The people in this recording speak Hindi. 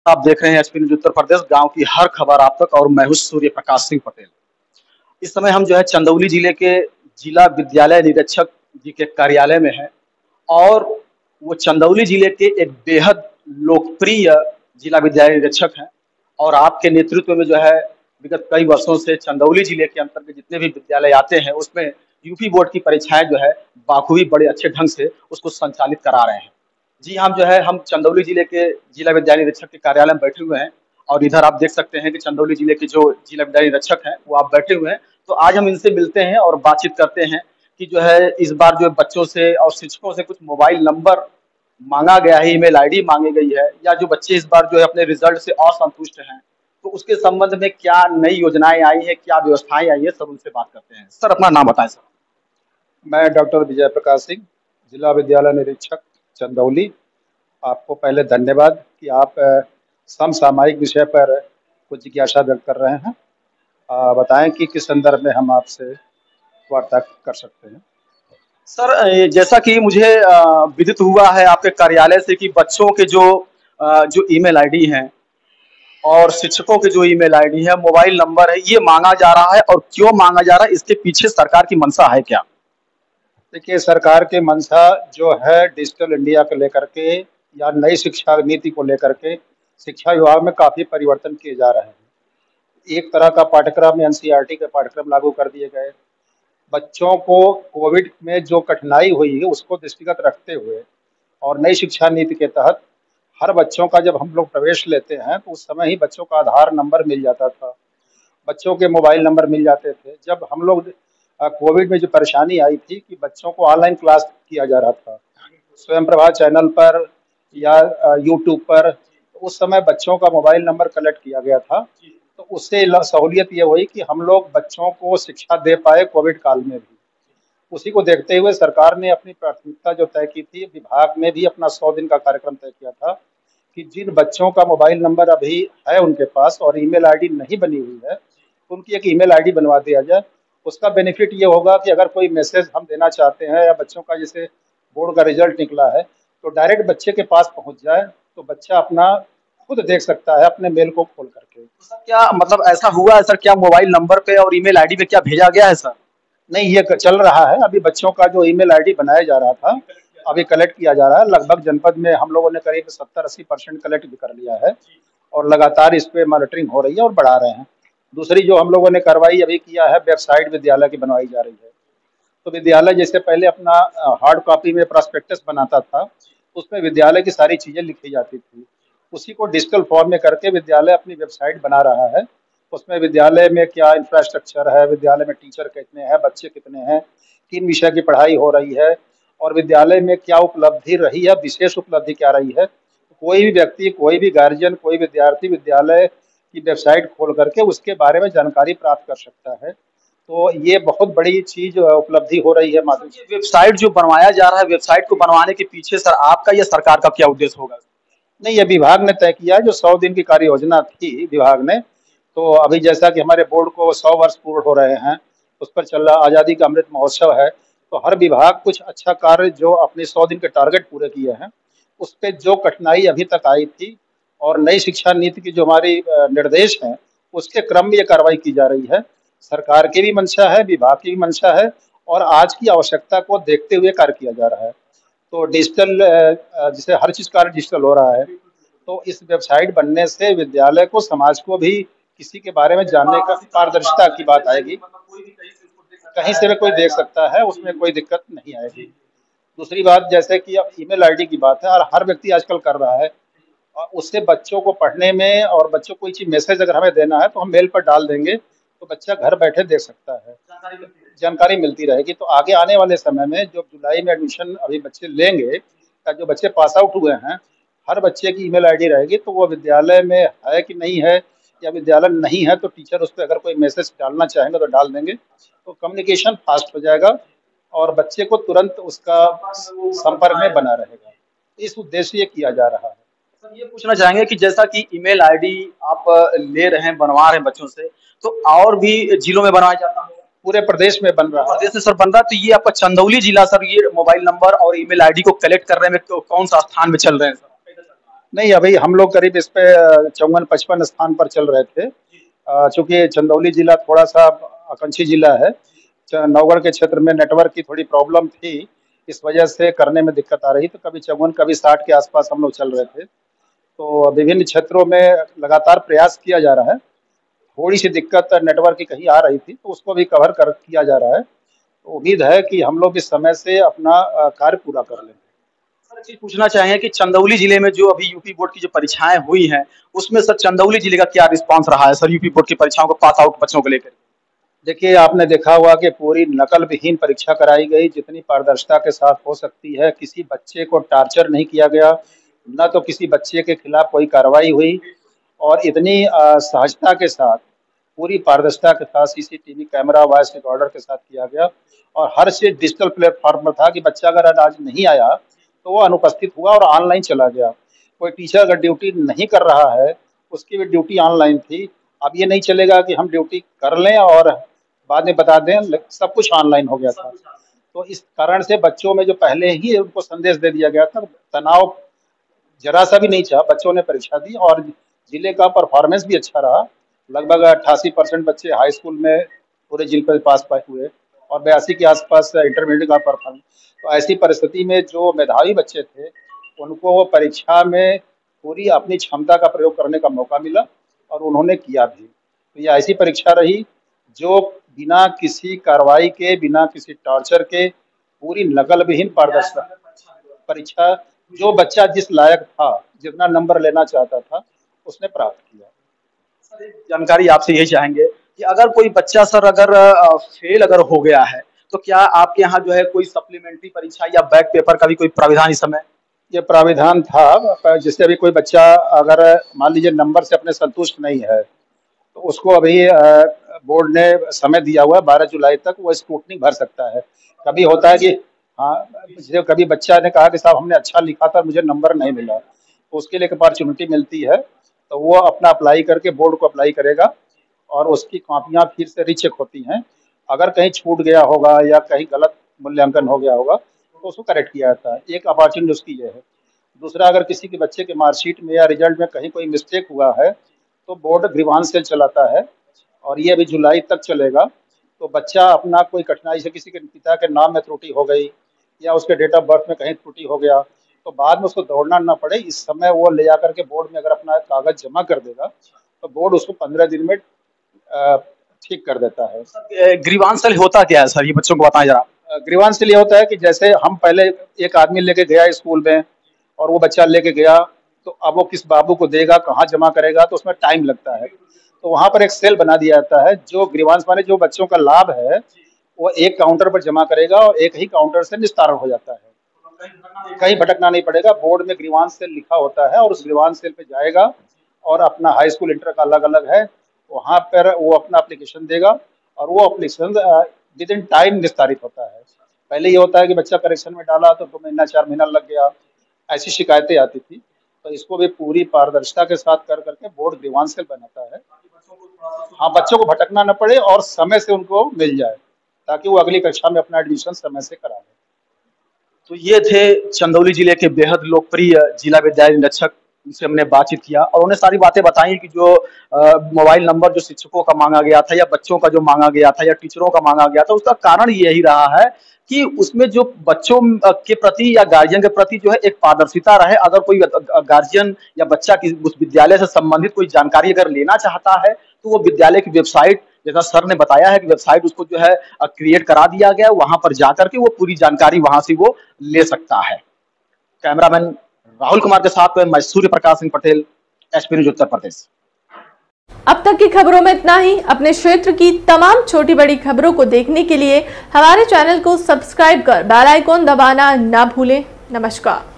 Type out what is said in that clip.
आप देख रहे हैं एचपी न्यूज उत्तर प्रदेश, गांव की हर खबर आप तक। और मैं हूं सूर्य प्रकाश सिंह पटेल। इस समय हम जो है चंदौली जिले के जिला विद्यालय निरीक्षक जी के कार्यालय में हैं। और वो चंदौली जिले के एक बेहद लोकप्रिय जिला विद्यालय निरीक्षक हैं। और आपके नेतृत्व में जो है विगत कई वर्षों से चंदौली जिले के अंतर्गत जितने भी विद्यालय आते हैं उसमें यूपी बोर्ड की परीक्षाएं जो है बाखूबी बड़े अच्छे ढंग से उसको संचालित करा रहे हैं। जी, हम जो है हम चंदौली जिले के जिला विद्यालय निरीक्षक के कार्यालय में बैठे हुए हैं। और इधर आप देख सकते हैं कि चंदौली जिले के जो जिला विद्यालय निरीक्षक हैं वो आप बैठे हुए हैं। तो आज हम इनसे मिलते हैं और बातचीत करते हैं कि जो है इस बार जो बच्चों से और शिक्षकों से कुछ मोबाइल नंबर मांगा गया है, ईमेल आईडी मांगी गई है, या जो बच्चे इस बार जो है अपने रिजल्ट से असंतुष्ट हैं, तो उसके संबंध में क्या नई योजनाएं आई हैं, क्या व्यवस्थाएं आई है, सब उनसे बात करते हैं। सर, अपना नाम बताएं। सर, मैं डॉक्टर विजय प्रकाश सिंह, जिला विद्यालय निरीक्षक चंदौली। आपको पहले धन्यवाद कि आप समसामयिक विषय पर कुछ जिज्ञासा व्यक्त कर रहे हैं। बताएं कि किस संदर्भ में हम आपसे वार्ता कर सकते हैं। सर, जैसा कि मुझे विदित हुआ है आपके कार्यालय से कि बच्चों के जो ईमेल आईडी हैं और शिक्षकों के जो ईमेल आईडी है, मोबाइल नंबर है, ये मांगा जा रहा है। और क्यों मांगा जा रहा है, इसके पीछे सरकार की मंशा है क्या? देखिए, सरकार की मंशा जो है डिजिटल इंडिया को लेकर के या नई शिक्षा नीति को लेकर के शिक्षा विभाग में काफ़ी परिवर्तन किए जा रहे हैं। एक तरह का पाठ्यक्रम एनसीईआरटी के पाठ्यक्रम लागू कर दिए गए। बच्चों को कोविड में जो कठिनाई हुई है उसको दृष्टिगत रखते हुए और नई शिक्षा नीति के तहत हर बच्चों का जब हम लोग प्रवेश लेते हैं तो उस समय ही बच्चों का आधार नंबर मिल जाता था, बच्चों के मोबाइल नंबर मिल जाते थे। जब हम लोग कोविड में जो परेशानी आई थी कि बच्चों को ऑनलाइन क्लास किया जा रहा था स्वयं प्रभा चैनल पर या यूट्यूब पर, तो उस समय बच्चों का मोबाइल नंबर कलेक्ट किया गया था। तो उससे सहूलियत ये हुई कि हम लोग बच्चों को शिक्षा दे पाए कोविड काल में भी। उसी को देखते हुए सरकार ने अपनी प्राथमिकता जो तय की थी, विभाग ने भी अपना 100 दिन का कार्यक्रम तय किया था कि जिन बच्चों का मोबाइल नंबर अभी है उनके पास और ईमेल आईडी नहीं बनी हुई है, उनकी एक ईमेल आईडी बनवा दिया जाए। उसका बेनिफिट ये होगा कि अगर कोई मैसेज हम देना चाहते हैं या बच्चों का जैसे बोर्ड का रिजल्ट निकला है तो डायरेक्ट बच्चे के पास पहुंच जाए, तो बच्चा अपना खुद देख सकता है अपने मेल को खोल करके। सर, क्या मतलब ऐसा हुआ है सर, क्या मोबाइल नंबर पे और ईमेल आईडी पे क्या भेजा गया है सर? नहीं, ये चल रहा है। अभी बच्चों का जो ईमेल आईडी बनाया जा रहा था अभी कलेक्ट किया जा रहा है। लगभग जनपद में हम लोगों ने करीब 70-80% कलेक्ट भी कर लिया है और लगातार इस पे मॉनिटरिंग हो रही है और बढ़ा रहे हैं। दूसरी जो हम लोगों ने कार्रवाई अभी किया है, वेबसाइट विद्यालय की बनवाई जा रही है। तो विद्यालय जैसे पहले अपना हार्ड कॉपी में प्रॉस्पेक्टस बनाता था, उसमें विद्यालय की सारी चीज़ें लिखी जाती थी, उसी को डिजिटल फॉर्म में करके विद्यालय अपनी वेबसाइट बना रहा है। उसमें विद्यालय में क्या इंफ्रास्ट्रक्चर है, विद्यालय में टीचर कितने हैं, बच्चे कितने हैं, किन विषय की पढ़ाई हो रही है और विद्यालय में क्या उपलब्धि रही है, विशेष उपलब्धि क्या रही है। कोई भी व्यक्ति, कोई भी गार्जियन, कोई विद्यार्थी विद्यालय की वेबसाइट खोल करके उसके बारे में जानकारी प्राप्त कर सकता है। तो ये बहुत बड़ी चीज उपलब्धि हो रही है माध्यम से। वेबसाइट जो बनवाया जा रहा है, वेबसाइट को बनवाने के पीछे सर आपका या सरकार का क्या उद्देश्य होगा? नहीं, ये विभाग ने तय किया है, जो 100 दिन की कार्य योजना थी विभाग ने। तो अभी जैसा कि हमारे बोर्ड को 100 वर्ष पूर्ण हो रहे हैं, उस पर चल रहा आज़ादी का अमृत महोत्सव है, तो हर विभाग कुछ अच्छा कार्य जो अपने 100 दिन के टारगेट पूरे किए हैं उस पर जो कठिनाई अभी तक आई थी और नई शिक्षा नीति की जो हमारी निर्देश हैं उसके क्रम में ये कार्रवाई की जा रही है। सरकार की भी मंशा है, विभाग की भी मंशा है और आज की आवश्यकता को देखते हुए कार्य किया जा रहा है। तो डिजिटल जैसे हर चीज़ कार्य डिजिटल हो रहा है, तो इस वेबसाइट बनने से विद्यालय को, समाज को भी किसी के बारे में जानने का पारदर्शिता की बात आएगी। कहीं से भी कोई देख सकता है, उसमें कोई दिक्कत नहीं आएगी। दूसरी बात, जैसे कि अब ईमेल आईडी की बात है और हर व्यक्ति आजकल कर रहा है, और उससे बच्चों को पढ़ने में और बच्चों को कोई चीज़ मैसेज अगर हमें देना है तो हम मेल पर डाल देंगे तो बच्चा घर बैठे देख सकता है, जानकारी मिलती रहेगी। तो आगे आने वाले समय में जो जुलाई में एडमिशन अभी बच्चे लेंगे या जो बच्चे पास आउट हुए हैं, हर बच्चे की ईमेल आईडी रहेगी, तो वो विद्यालय में है कि नहीं है या विद्यालय नहीं है तो टीचर उस पर अगर कोई मैसेज डालना चाहेंगे तो डाल देंगे, तो कम्युनिकेशन फास्ट हो जाएगा और बच्चे को तुरंत उसका संपर्क में बना रहेगा। इस उद्देश्य से ये किया जा रहा है। सर, ये पूछना चाहेंगे कि जैसा कि ईमेल आईडी आप ले रहे हैं, बनवा रहे हैं बच्चों से, तो और भी जिलों में बनवाया जाता है? पूरे प्रदेश में बन रहा है। प्रदेश में सर बन रहा है, तो ये आपका चंदौली जिला सर ये मोबाइल नंबर और ईमेल आईडी को कलेक्ट करने में कौन सा स्थान में चल रहे हैं सर? नहीं, अभी हम लोग करीब इस पे 54-55 स्थान पर चल रहे थे। चूंकि चंदौली जिला थोड़ा सा आकांक्षी जिला है, नौगढ़ के क्षेत्र में नेटवर्क की थोड़ी प्रॉब्लम थी, इस वजह से करने में दिक्कत आ रही, तो कभी 54 कभी 60 के आसपास हम लोग चल रहे थे। तो विभिन्न क्षेत्रों में लगातार प्रयास किया जा रहा है। थोड़ी सी दिक्कत नेटवर्क की कहीं आ रही थी, तो उसको भी कवर कर किया जा रहा है। तो उम्मीद है कि हम लोग इस समय से अपना कार्य पूरा कर लेंगे। सर, एक चीज पूछना चाहेंगे कि चंदौली जिले में जो अभी यूपी बोर्ड की जो परीक्षाएं हुई हैं, उसमें सर चंदौली जिले का क्या रिस्पांस रहा है सर यूपी बोर्ड की परीक्षाओं को पास आउट बच्चों को लेकर? देखिए, आपने देखा होगा कि पूरी नकल विहीन परीक्षा कराई गई, जितनी पारदर्शिता के साथ हो सकती है। किसी बच्चे को टार्चर नहीं किया गया, न तो किसी बच्चे के खिलाफ कोई कार्रवाई हुई, और इतनी सहजता के साथ, पूरी पारदर्शिता के साथ सीसीटीवी कैमरा, वॉइस रिकॉर्डर के साथ किया गया। और हर चीज डिजिटल प्लेटफॉर्म पर था कि बच्चा अगर आज नहीं आया तो वो अनुपस्थित हुआ और ऑनलाइन चला गया। कोई टीचर अगर ड्यूटी नहीं कर रहा है, उसकी भी ड्यूटी ऑनलाइन थी। अब ये नहीं चलेगा कि हम ड्यूटी कर लें और बाद में बता दें, सब कुछ ऑनलाइन हो गया था। तो इस कारण से बच्चों में जो पहले ही उनको संदेश दे दिया गया था, तनाव जरा सा भी नहीं था। बच्चों ने परीक्षा दी और जिले का परफॉर्मेंस भी अच्छा रहा। लगभग 88% बच्चे हाई स्कूल में पूरे जिले में पास हुए और 82 के आसपास इंटरमीडिएट का परफॉर्मेंस। तो ऐसी परिस्थिति में जो मेधावी बच्चे थे, उनको परीक्षा में पूरी अपनी क्षमता का प्रयोग करने का मौका मिला और उन्होंने किया भी। तो ये ऐसी परीक्षा रही जो बिना किसी कार्रवाई के, बिना किसी टॉर्चर के, पूरी नकल विहीन पारदर्शिता परीक्षा, जो बच्चा जिस लायक था, जितना नंबर लेना चाहता था, उसने प्राप्त किया। सर, एक जानकारी आपसे यही चाहेंगे कि अगर कोई बच्चा सर अगर फेल अगर हो गया है, तो क्या आपके यहाँ जो है कोई सप्लीमेंट्री परीक्षा या बैक पेपर का भी कोई प्राविधान इस समय? ये प्राविधान था, जिससे अभी कोई बच्चा अगर मान लीजिए नंबर से अपने संतुष्ट नहीं है, तो उसको अभी बोर्ड ने समय दिया हुआ है 12 जुलाई तक, वो स्क्रूटनी भर सकता है। कभी होता है कि जैसे कभी बच्चा ने कहा कि साहब हमने अच्छा लिखा था, मुझे नंबर नहीं मिला, तो उसके लिए एक अपॉर्चुनिटी मिलती है, तो वो अपना अप्लाई करके बोर्ड को अप्लाई करेगा और उसकी कॉपियाँ फिर से रीचेक होती हैं। अगर कहीं छूट गया होगा या कहीं गलत मूल्यांकन हो गया होगा तो उसको करेक्ट किया जाता है। एक अपॉर्चुनिटी उसकी ये है। दूसरा, अगर किसी के बच्चे के मार्कशीट में या रिजल्ट में कहीं कोई मिस्टेक हुआ है तो बोर्ड ग्रीवांस सेल चलाता है और ये अभी जुलाई तक चलेगा। तो बच्चा अपना कोई कठिनाई से, किसी के पिता के नाम में त्रुटि हो गई या उसके डेट ऑफ बर्थ में कहीं त्रुटि हो गया, तो बाद में उसको दौड़ना ना पड़े। इस समय वो ले जाकर के बोर्ड में अगर अपना कागज जमा कर देगा तो बोर्ड उसको 15 दिन में ठीक कर देता है। ग्रीवांस सेल होता क्या है सर, ये बच्चों को बताएं जरा। ग्रीवांस सेल ये होता है कि जैसे हम पहले एक आदमी लेके गया स्कूल में और वो बच्चा लेके गया, तो अब वो किस बाबू को देगा, कहाँ जमा करेगा, तो उसमें टाइम लगता है। तो वहाँ पर एक सेल बना दिया जाता है जो ग्रीवांस माने जो बच्चों का लाभ है वो एक काउंटर पर जमा करेगा और एक ही काउंटर से निस्तारण हो जाता है। कहीं भटकना नहीं पड़ेगा। बोर्ड में ग्रीवांस सेल लिखा होता है और उस ग्रीवांस सेल पे जाएगा और अपना हाई स्कूल इंटर का अलग अलग है, वहाँ पर वो अपना एप्लीकेशन देगा और वो एप्लीकेशन विद इन टाइम निस्तारित होता है। पहले ये होता है कि बच्चा करेक्शन में डाला तो 2 महीना 4 महीना लग गया, ऐसी शिकायतें आती थी। तो इसको भी पूरी पारदर्शिता के साथ कर करके बोर्ड ग्रीवांस सेल बनाता है। हाँ, बच्चों को भटकना न पड़े और समय से उनको मिल जाए ताकि वो अगली कक्षा में अपना एडमिशन समय से करा ले। तो ये थे चंदौली जिले के बेहद लोकप्रिय जिला विद्यालय निरीक्षक, उनसे हमने बातचीत किया और उन्हें सारी बातें बताई कि जो मोबाइल नंबर जो शिक्षकों का मांगा गया था या बच्चों का जो मांगा गया था या टीचरों का मांगा गया था, उसका कारण यही रहा है कि उसमें जो बच्चों के प्रति या गार्जियन के प्रति जो है एक पारदर्शिता रहे। अगर कोई गार्जियन या बच्चा उस विद्यालय से संबंधित कोई जानकारी अगर लेना चाहता है तो वो विद्यालय की वेबसाइट, जैसा सर ने बताया है कि वेबसाइट उसको जो है क्रिएट करा दिया गया, वहां पर जाकर के वो पूरी जानकारी वहां से वो ले सकता है। कैमरामैन राहुल कुमार के साथ मैं सूर्य प्रकाश सिंह पटेल, एसपी न्यूज उत्तर प्रदेश। अब तक की खबरों में इतना ही। अपने क्षेत्र की तमाम छोटी बड़ी खबरों को देखने के लिए हमारे चैनल को सब्सक्राइब कर बेल आइकॉन दबाना ना भूलें। नमस्कार।